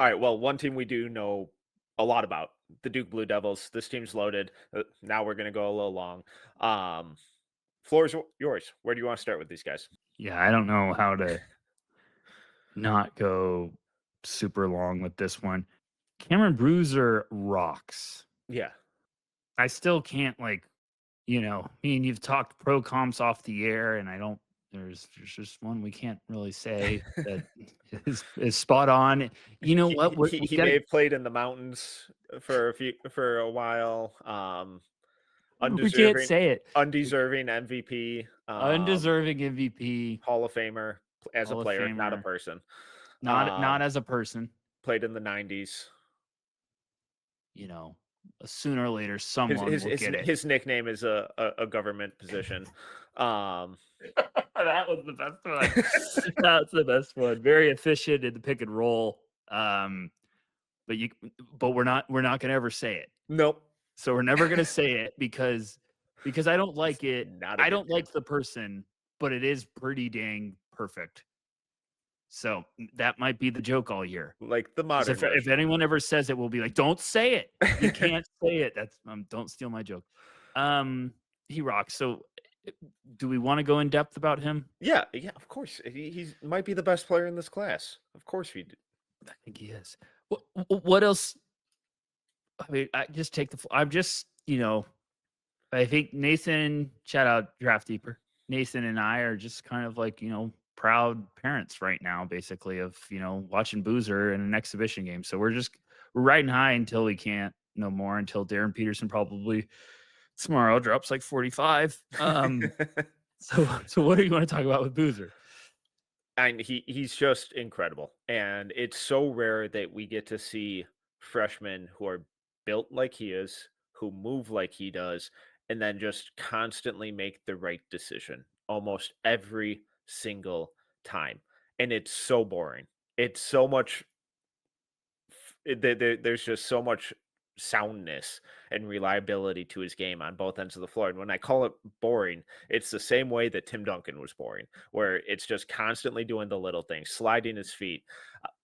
All right. Well, one team we do know a lot about, the Duke Blue Devils. This team's loaded. Now we're gonna go a little long. Um, Floor is yours. Where do you want to start with these guys? Yeah, I don't know how to not go super long with this one. Cameron Bruiser rocks. Yeah. I still can't you've talked pro comps off the air, and I don't. There's just one we can't really say that is spot on. You know what? We He got may to. have played in the mountains for a while. We can't Undeserving say it. undeserving MVP. Undeserving MVP, Hall of Famer as a Hall of player, not a Famer, person. not as a person. Played in the 90s. You know, sooner or later, His someone his will his, get it. his nickname is a government position. Um, That was the best one. That's the best one. Very efficient in the pick and roll. But we're not gonna ever say it. nope, So we're never gonna say it because I don't like it. not a I good don't name. like the person, but it is pretty dang perfect. So that might be the joke all year. Like the 'Cause modern if version. anyone ever says it, we'll be like, "Don't say it. You can't say it." That's don't steal my joke. He rocks. So, do we want to go in depth about him? Yeah, yeah, of course. He might be the best player in this class. Of course we do. I think he is. What else? I mean, I just take the. I'm just I think Nathan, shout out Draft Deeper. Nathan and I are just kind of like proud parents right now, basically of watching Boozer in an exhibition game. So we're riding high until we can't no more. Until Darren Peterson probably tomorrow drops like 45. So what do you want to talk about with Boozer? And he's just incredible. And it's so rare that we get to see freshmen who are built like he is, who move like he does, and then just constantly make the right decision almost every single time. And it's so boring. It's so much there's just so much soundness and reliability to his game on both ends of the floor. And when I call it boring, it's the same way that Tim Duncan was boring, where it's just constantly doing the little things, sliding his feet.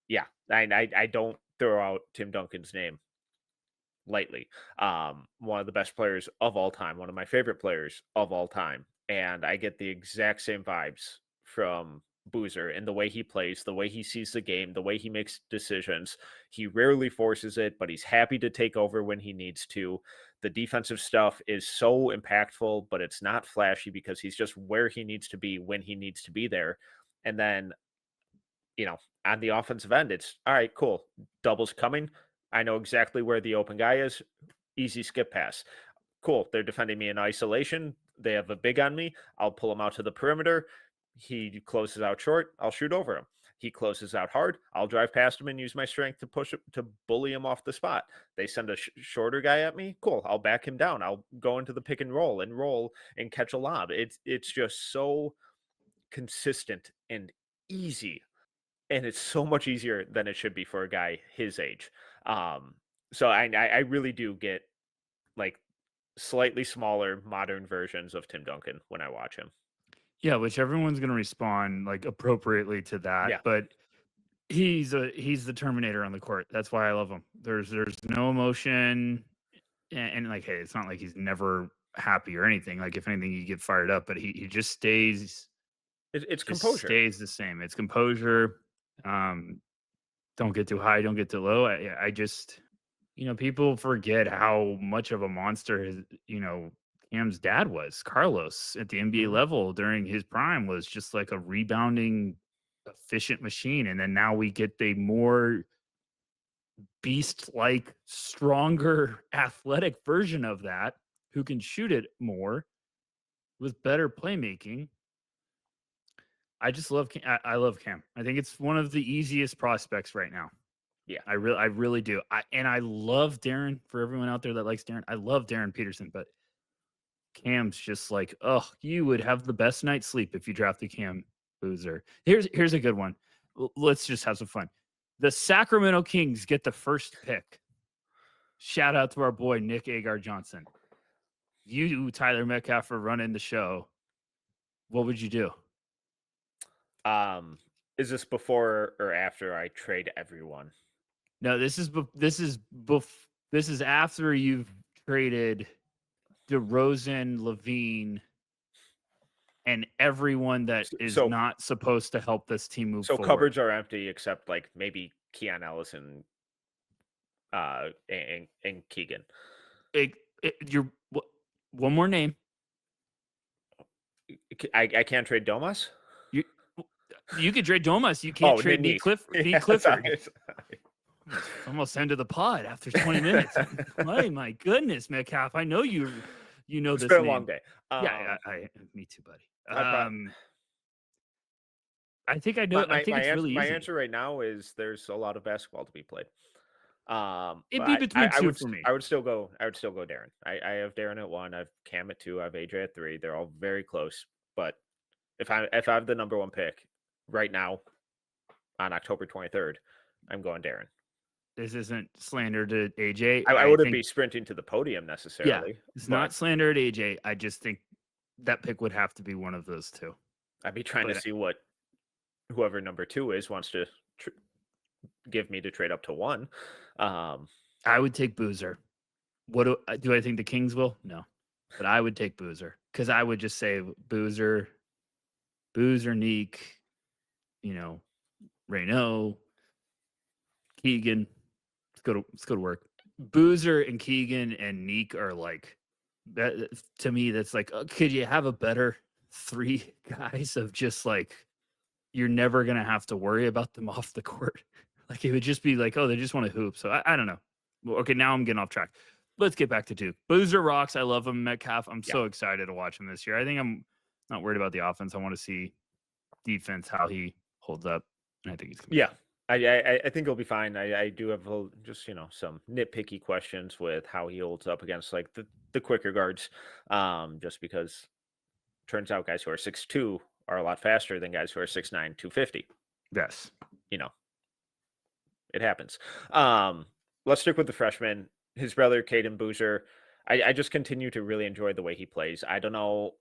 Yeah, I don't throw out Tim Duncan's name lightly. One of the best players of all time, one of my favorite players of all time, and I get the exact same vibes from Boozer and the way he plays, the way he sees the game, the way he makes decisions. He rarely forces it, but he's happy to take over when he needs to. The defensive stuff is so impactful, but it's not flashy because he's just where he needs to be when he needs to be there. And then, on the offensive end, it's all right, cool. Doubles coming. I know exactly where the open guy is. Easy skip pass. Cool. They're defending me in isolation. They have a big on me. I'll pull him out to the perimeter. He closes out short. I'll shoot over him. He closes out hard. I'll drive past him and use my strength to push him, to bully him off the spot. They send a shorter guy at me. Cool. I'll back him down. I'll go into the pick and roll and catch a lob. It's just so consistent and easy, and it's so much easier than it should be for a guy his age. So I really do get like slightly smaller modern versions of Tim Duncan when I watch him. Yeah, which everyone's going to respond like appropriately to that, Yeah. but he's the Terminator on the court. That's why I love him. There's no emotion, and like, hey, it's not like he's never happy or anything. Like, if anything, you get fired up, but he just It's just composure. stays the same. It's composure. Don't get too high, don't get too low. I just, people forget how much of a monster Cam's dad was. Carlos at the NBA Mhm. level during his prime was just like a rebounding, efficient machine. And then now we get a more beast like, stronger, athletic version of that who can shoot it more with better playmaking. I just love Cam. I love Cam. I think it's one of the easiest prospects right now. Yeah. I really do. I love Darren. For everyone out there that likes Darren, I love Darren Peterson, but Cam's just like, oh, you would have the best night's sleep if you drafted Cam Boozer. Here's a good one. Let's just have some fun. The Sacramento Kings get the first pick. Shout out to our boy Nick Agar Johnson. You, Tyler Metcalf, are running the show. What would you do? Is this before or after I trade everyone? No, this is after you've traded DeRozan, Levine, and everyone that is So not supposed to help this team move so forward. cupboards are empty except like maybe Keon Ellis and Keegan. It, one more name. I can't trade Domas. You you could trade Domas. You can't Oh, trade Neek. Nate Yeah, Clifford. sorry. Almost end of the pod after 20 minutes. Oh my goodness, Metcalf. I know you know It's this been a name. long day. Yeah, me too, buddy. I pro- I think I know. I think it's really my easy. answer right now is there's a lot of basketball to be played. It'd But be between two for me. I would still go Darren. I have Darren at 1, I have Cam at 2, I have AJ at 3. They're all very close. But if I have the number 1 pick right now on October 23rd, I'm going Darren. This isn't slander to AJ. I wouldn't be sprinting to the podium necessarily. Yeah, it's not slander to AJ. I just think that pick would have to be one of those two. I'd be trying to see what whoever number 2 is wants to give me to trade up to 1. I would take Boozer. What do I think the Kings will? No, but I would take Boozer because I would just say Boozer, Neek, Reynaud, Keegan. Let's go to work. Boozer and Keegan and Neek are like that to me. That's like, could you have a better 3 guys of just like you're never gonna have to worry about them off the court? Like it would just be like, oh, they just want to hoop. So I don't know. Well, okay, now I'm getting off track. Let's get back to Duke. Boozer rocks. I love him. Metcalf. I'm so excited to watch him this year. I think I'm not worried about the offense. I want to see defense, how he holds up. And I think he's yeah. I think he'll be fine. I do have just some nitpicky questions with how he holds up against like the quicker guards, just because turns out guys who are 6'2" are a lot faster than guys who are 6'9", 250. Yes, it happens. Let's stick with the freshman. His brother Kaden Boozer. I just continue to really enjoy the way he plays. I don't know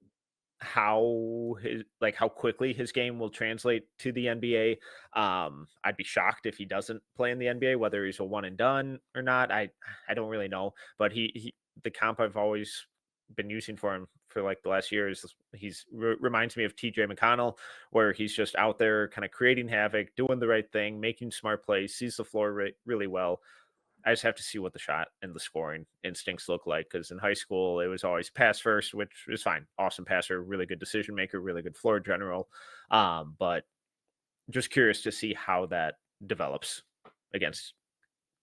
how quickly his game will translate to the NBA. I'd be shocked if he doesn't play in the NBA, whether he's a one and done or not. I don't really know, but he the comp I've always been using for him for like the last year is reminds me of TJ McConnell, where he's just out there kind of creating havoc, doing the right thing, making smart plays, sees the floor really well. I just have to see what the shot and the scoring instincts look like, because in high school it was always pass first, which is fine. Awesome passer, really good decision maker, really good floor general. But just curious to see how that develops against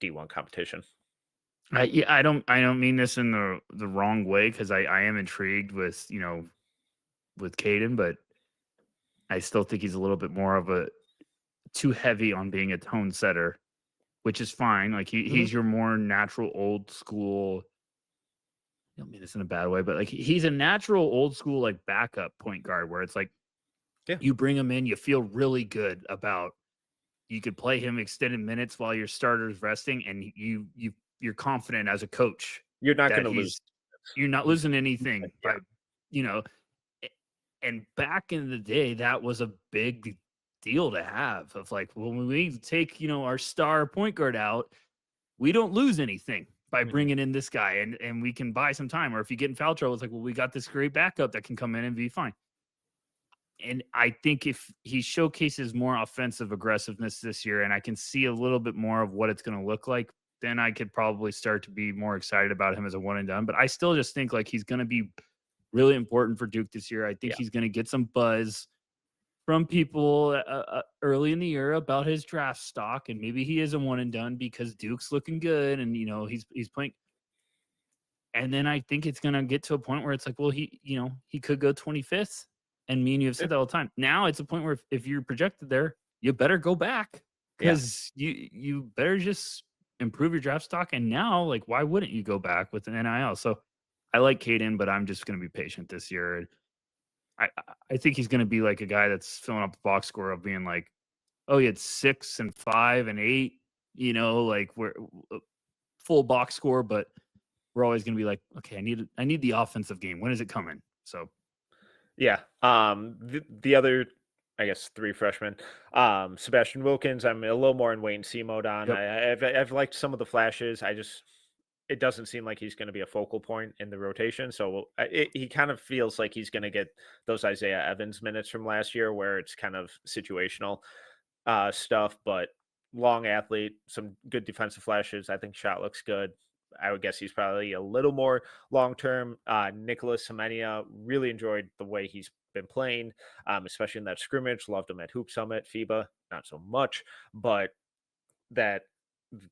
D1 competition. I don't mean this in the wrong way, because I am intrigued with with Kaden, but I still think he's a little bit more of a too heavy on being a tone setter, which is fine. Like he's your more natural old school. I don't mean this in a bad way, but like he's a natural old school like backup point guard, where it's like you bring him in, you feel really good about you could play him extended minutes while your starter's resting, and you're confident as a coach. You're not going to lose. You're not losing anything by and back in the day, that was a big deal to have, of like, well, when we take, our star point guard out, we don't lose anything by bringing in this guy, and we can buy some time. Or if you get in foul trouble, it's like, well, we got this great backup that can come in and be fine. And I think if he showcases more offensive aggressiveness this year, and I can see a little bit more of what it's going to look like, then I could probably start to be more excited about him as a one and done. But I still just think like he's going to be really important for Duke this year. I think he's going to get some buzz from people early in the year about his draft stock, and maybe he is a one and done because Duke's looking good, and he's playing. And then I think it's going to get to a point where it's like, well, he could go 25th, and me and you have said that all the time. Now it's a point where if you're projected there, you better go back, because you better just improve your draft stock. And now, like, why wouldn't you go back with an NIL? So I like Kaden, but I'm just going to be patient this year. And I think he's going to be like a guy that's filling up a box score of being like, oh, he had 6 and 5 and 8, like we're full box score, but we're always going to be like, okay, I need the offensive game. When is it coming? So, yeah. The other I guess 3 freshmen. Sebastian Wilkins, I'm a little more in wait and see mode on. Yep. I've liked some of the flashes. It doesn't seem like he's going to be a focal point in the rotation. So he kind of feels like he's going to get those Isaiah Evans minutes from last year, where it's kind of situational stuff. But long athlete, some good defensive flashes. I think shot looks good. I would guess he's probably a little more long term. Nicholas Semenya, really enjoyed the way he's been playing, especially in that scrimmage. Loved him at Hoop Summit. FIBA, not so much, but that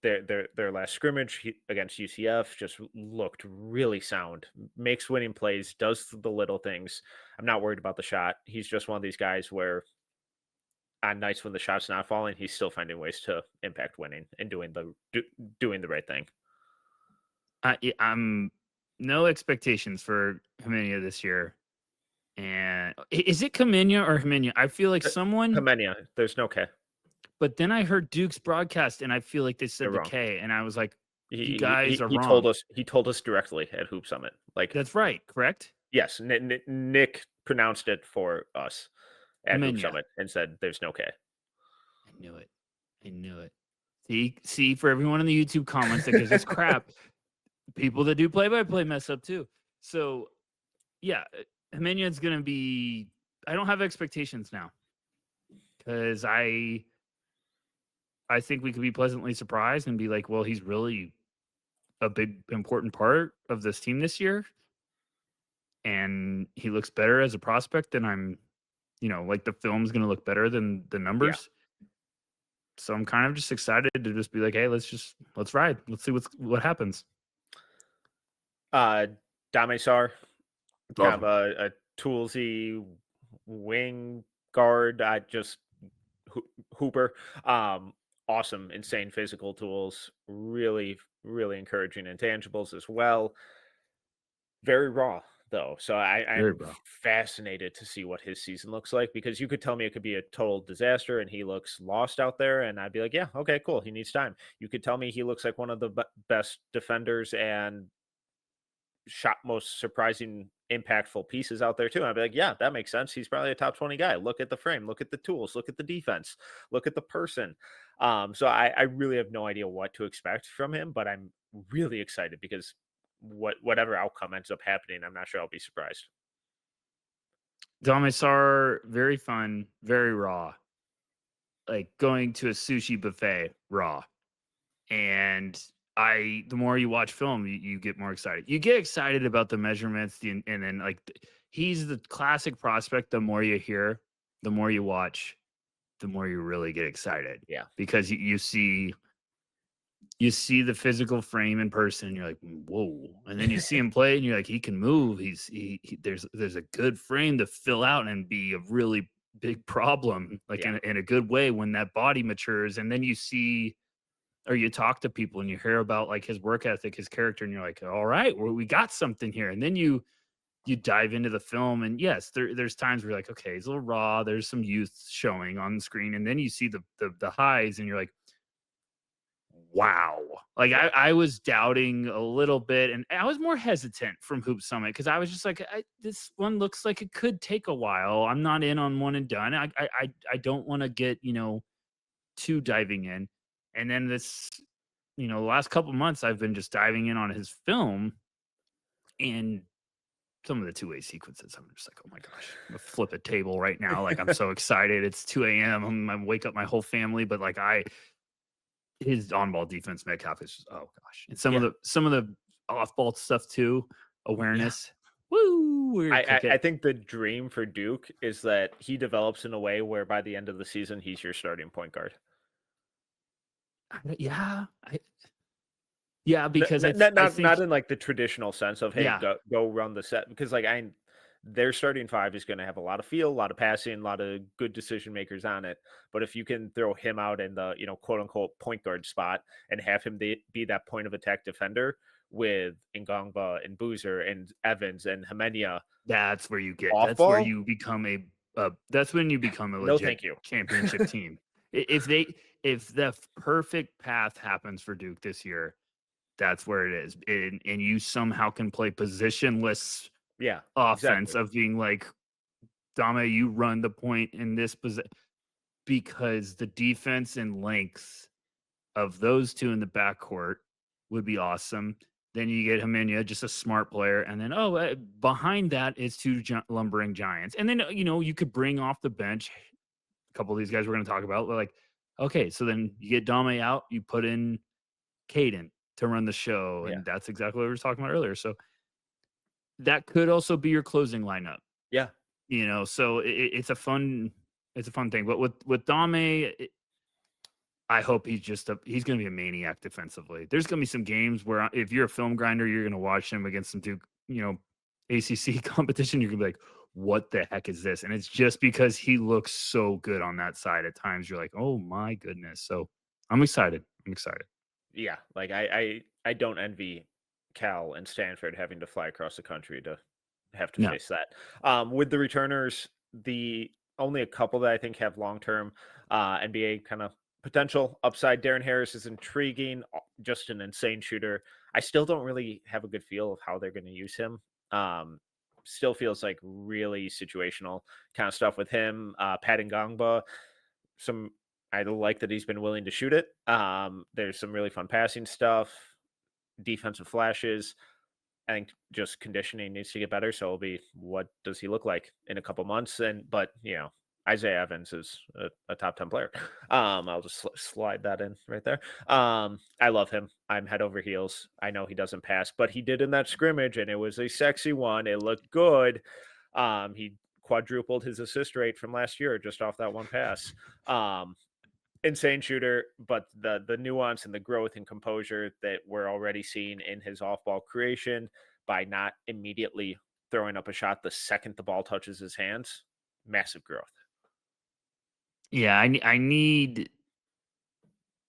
their last scrimmage against UCF just looked really sound. Makes winning plays, does the little things. I'm not worried about the shot. He's just one of these guys where on nights when the shot's not falling, he's still finding ways to impact winning and doing the right thing. I'm no expectations for Jimenez this year. And is it Kamenya or Jimenez? I feel like someone, Kamenia, there's no K. but then I heard Duke's broadcast and I feel like they They're said the wrong. K, and I was like, you He, guys he are he told wrong. us he told us directly at Hoop Summit. Like, That's right, correct? yes, Nick pronounced it for us at Hoop Kamenya. Summit and said there's no K. I knew it. I knew it. See, for everyone in the YouTube comments that gives us crap, people that do play-by-play mess up too. So, yeah, Jimenez going to be. I don't have expectations now because I think we could be pleasantly surprised and be like, well, he's really a big important part of this team this year, and he looks better as a prospect than I'm. Like the film's going to look better than the Yeah. numbers. So I'm kind of just excited to just be like, hey, let's ride. Let's see what happens. Damesar, kind of Love him. a toolsy wing guard. Just hooper. Awesome, insane physical tools. Really, really encouraging intangibles as well. Very raw though, so Very I'm bro. fascinated to see what his season looks like, because you could tell me it could be a total disaster and he looks lost out there, and I'd be like, yeah, okay, cool. He needs time. You could tell me he looks like one of the best defenders and shot most surprising impactful pieces out there too. And I'd be like, yeah, that makes sense. He's probably a top 20 guy. Look at the frame, look at the tools, look at the defense, look at the person. So I really have no idea what to expect from him, but I'm really excited because whatever outcome ends up happening, I'm not sure I'll be surprised. Domar, very fun, very raw. Like going to a sushi buffet raw. And the more you watch film, you get more excited. You get excited about the measurements, and then like he's the classic prospect. The more you hear, the more you watch, the more you really get excited. Yeah. Because you see the physical frame in person, and you're like, whoa. And then you see him play, and you're like, he can move. There's a good frame to fill out and be a really big problem, like Yeah. in a good way when that body matures. And then you see, or you talk to people and you hear about like his work ethic, his character, and you're like, all right, well, we got something here. And then you dive into the film, and yes, there's times where you're like, okay, he's a little raw. There's some youth showing on the screen, and then you see the highs, and you're like, wow. Like Yeah. I was doubting a little bit, and I was more hesitant from Hoop Summit because I was just like, this one looks like it could take a while. I'm not in on one and done. I don't want to get too diving in. And then the last couple months I've been just diving in on his film, and some of the two-way sequences, I'm just like, oh my gosh, I'm gonna flip a table right now. Like I'm so excited. It's 2 a.m. I'm gonna wake up my whole family, but like his on-ball defense, Metcalf, is just, oh gosh. And some of the off-ball stuff too, awareness. Woo! I think the dream for Duke is that he develops in a way where by the end of the season, he's your starting point guard. Yeah. Because I Not think in like the traditional sense of, hey, yeah, go run the set, because like their starting five is going to have a lot of feel, a lot of passing, a lot of good decision makers on it. But if you can throw him out in the quote unquote point guard spot and have him be that point of attack defender with Ngongba and Boozer and Evans and Hemenia that's where you get. off That's where ball, you become that's when you become a no, legit thank you. championship team. If the perfect path happens for Duke this year, that's where it is. And you somehow can play positionless Yeah, offense exactly. of being like Dame, you run the point in this position because the defense and length of those two in the backcourt would be awesome. Then you get Jimenez, just a smart player, and then behind that is two lumbering giants, and then you could bring off the bench a couple of these guys we're going to talk about. Like, okay, so then you get Dame out, you put in Kaden to run the show, Yeah. and that's exactly what we were talking about earlier. So that could also be your closing lineup. Yeah. So it's a fun thing. But with Dame, I hope he's he's going to be a maniac defensively. There's going to be some games where if you're a film grinder, you're going to watch him against some Duke, ACC competition. You're going to be like, what the heck is this? And it's just because he looks so good on that side. At times you're like, oh my goodness. So I'm excited. Yeah. Like I don't envy Cal and Stanford having to fly across the country to have to face that. With the returners, only a couple that I think have long-term NBA kind of potential upside. Darren Harris is intriguing, just an insane shooter. I still don't really have a good feel of how they're going to use him. Still feels like really situational kind of stuff with him. Pat Ngangba, I like that he's been willing to shoot it. There's some really fun passing stuff, defensive flashes. I think just conditioning needs to get better. So it'll be, what does he look like in a couple months? But Isaiah Evans is a top 10 player. I'll just slide that in right there. I love him. I'm head over heels. I know he doesn't pass, but he did in that scrimmage, and it was a sexy one. It looked good. He quadrupled his assist rate from last year just off that one pass. Insane shooter, but the nuance and the growth and composure that we're already seeing in his off-ball creation by not immediately throwing up a shot the second the ball touches his hands, massive growth. Yeah, I need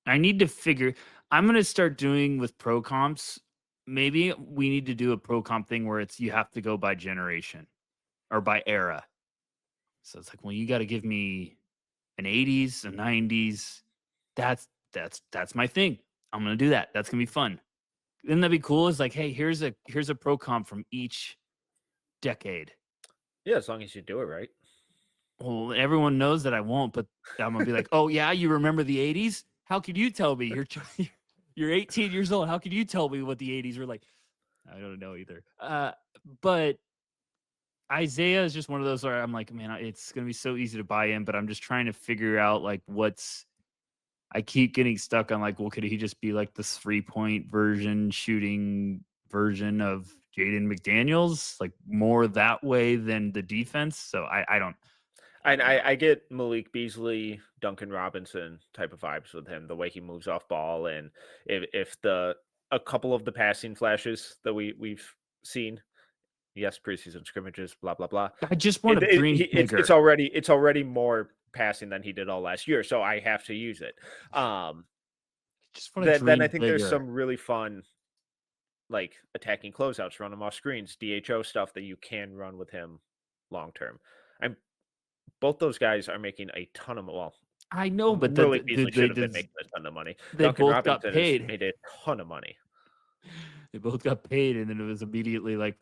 to figure. I'm going to start doing with pro comps. Maybe we need to do a pro comp thing where you have to go by generation or by era. So it's like, well, you got to give me an 80s, a 90s. That's my thing. I'm going to do that. That's going to be fun. Then that'd be cool. It's like, hey, here's a pro comp from each decade. Yeah, as long as you do it right. Well, everyone knows that I won't, but I'm gonna be like, oh yeah, you remember the 80s? How could you tell me? You're 18 years old. How could you tell me what the 80s were like? I don't know either. But Isaiah is just one of those where I'm like, man, it's gonna be so easy to buy in, but I'm just trying to figure out like I keep getting stuck on like, well, could he just be like the 3-point shooting version of Jaden McDaniels, like more that way than the defense? So I don't. I get Malik Beasley, Duncan Robinson type of vibes with him, the way he moves off ball, and if a couple of the passing flashes that we've seen, yes, preseason scrimmages, blah blah blah. I just want to dream bigger. It's already more passing than he did all last year, so I have to use it. Just want to dream then I think bigger. there's some really fun, like attacking closeouts, run him off screens, DHO stuff that you can run with him long term. Both those guys are making a ton of I know, but Malik Beasley should have been making a ton of money. They Duncan both Robinson got paid. made a ton of money. They both got paid, and then it was immediately like,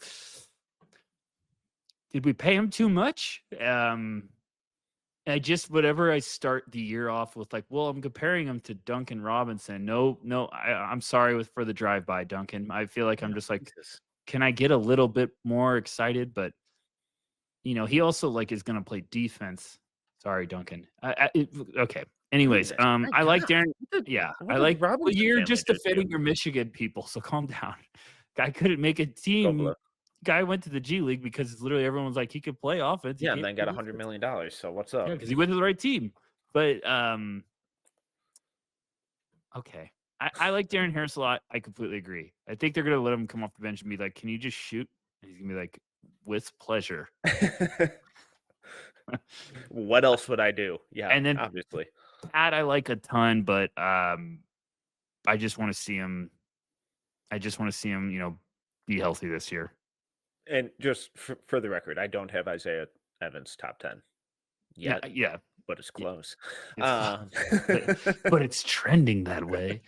did we pay him too much? Whatever I start the year off with, like, well, I'm comparing him to Duncan Robinson. No, I'm sorry for the drive-by, Duncan. I feel like I'm just like, can I get a little bit more excited? But he also like is going to play defense. Sorry, Duncan. Okay. Anyways, I like Darren. Yeah, I like. Well, you're just defending your Michigan people, so calm down. Guy couldn't make a team. Guy went to the G League because literally everyone's like he could play offense. Yeah, and then got $100 million. So what's up? Yeah, because he went to the right team. But okay. I like Darren Harris a lot. I completely agree. I think they're gonna let him come off the bench and be like, "Can you just shoot?" And he's gonna be like, "With pleasure." What else would I do? Yeah, and then obviously, Pat I like a ton, but I just want to see him. Be healthy this year. And just for the record, I don't have Isaiah Evans top 10 yet. Yeah, but it's close. But it's trending that way.